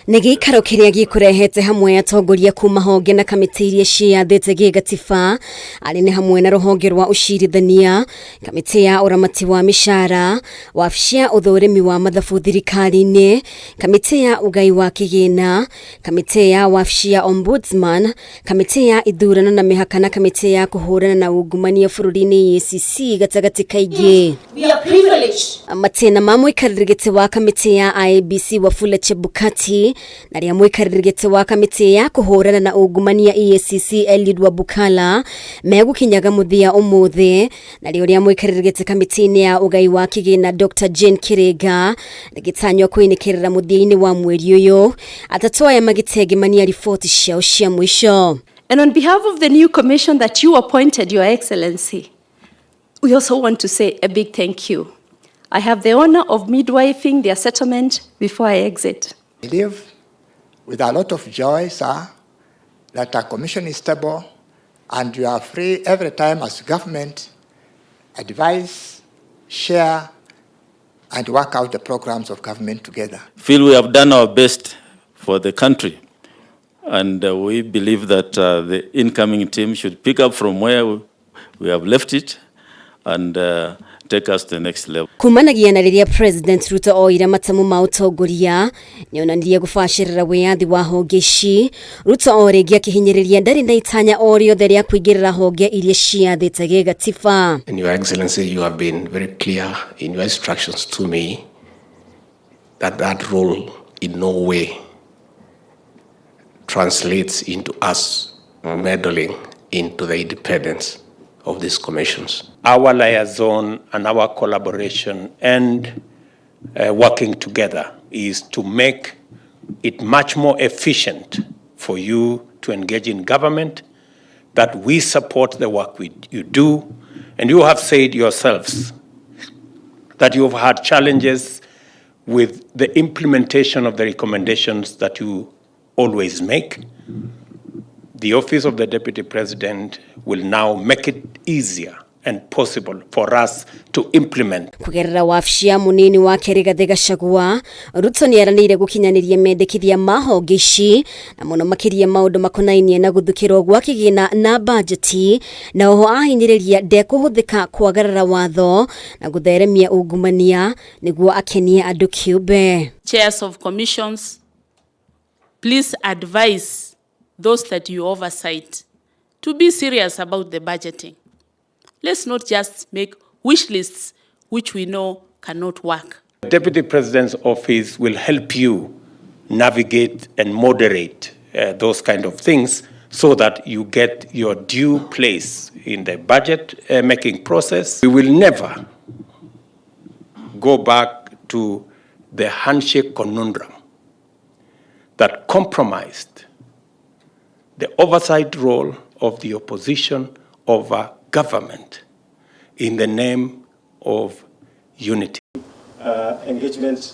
Nĩ gĩikaro kĩrĩa gĩkũrehete hamwe atongoria kuma honge na kamĩtĩ iria ciiyathite gĩgatiba arĩ nĩ hamwe na rũhonge rwa ũcirithania, kamĩtĩ ya ũramati wa mĩcara, wabici ya ũthũrimi wa mathabu thirikari-inĩ, kamĩtĩ ya ũgai wa kĩgĩna, kamĩtĩ ya wabici ya ombudsman, kamĩtĩ ya ithurano na mĩhaka na kamĩtĩ ya kũhũrana na ungumania bũrũri-inĩ EACC gatagatĩ kaingĩ. Matĩna ma mũikarĩri gĩtĩ wa kamĩtĩ ya IEBC Wafula Chebukati na rĩa mũikarĩri gĩtĩ wa kamĩtĩ ya kũhũrana na ungumania EACC Eliud Wabukala megũkinyaga mũthia ũmũthĩ, na rĩa mũikarĩri gĩtĩ kamĩtĩ-inĩ ya ũgai wa kĩgĩna Dr. Jane Kĩrĩga rĩgĩtanywo kwĩnĩkĩrĩra mũthia-inĩ wa mweri ũyũ, atatũ aya magĩtegemania riboti ciao cia mũico. And on behalf of the new commission that you appointed, Your Excellency, we also want to say a big thank you. I have the honor of midwifing their settlement before I exit. I live with a lot of joy, sir, that our commission is stable and you are free every time as government, advise, share, and work out the programs of government together. Feel we have done our best for the country, and we believe that the incoming team should pick up from where we have left it and take us to the next level. Kumanagia na rĩrĩa President Ruto oire matamu ma ũtongoria nĩonanirie gũbacĩrĩra wĩyathi wa honge ici. Ruto o rĩngĩ akĩhinyĩrĩria ndarĩ na itanya o rĩothe rĩa kũingĩrĩra honge iria ciiyathite gĩgatiba. And Your Excellency, you have been very clear in your instructions to me that that role in no way translates into us meddling into the independence of these commissions. Our liaison and our collaboration and working together is to make it much more efficient for you to engage in government, that we support the work you do, and you have said yourselves that you have had challenges with the implementation of the recommendations that you always make. The Office of the Deputy President will now make it easier and possible for us to implement. Kugerera wabici ya munini wa Rigathi Gachagua, Ruto nĩaranĩire gũkinyanĩria mendekithia ma honge ici na mũno makĩria maũndũ makonainie na gũthukĩrwo gwa kĩgĩna na bajeti, na oho ahinyĩrĩria ndekũhũthĩka kwagarara watho na gũtheremia ungumania nĩguo akenie andũ kĩũmbe. Chairs of commissions, please advise those that you oversight to be serious about the budgeting. Let's not just make wish lists which we know cannot work. The Deputy President's office will help you navigate and moderate those kind of things so that you get your due place in the budget making process. We will never go back to the handshake conundrum that compromised the oversight role of the opposition over government in the name of unity. Engagements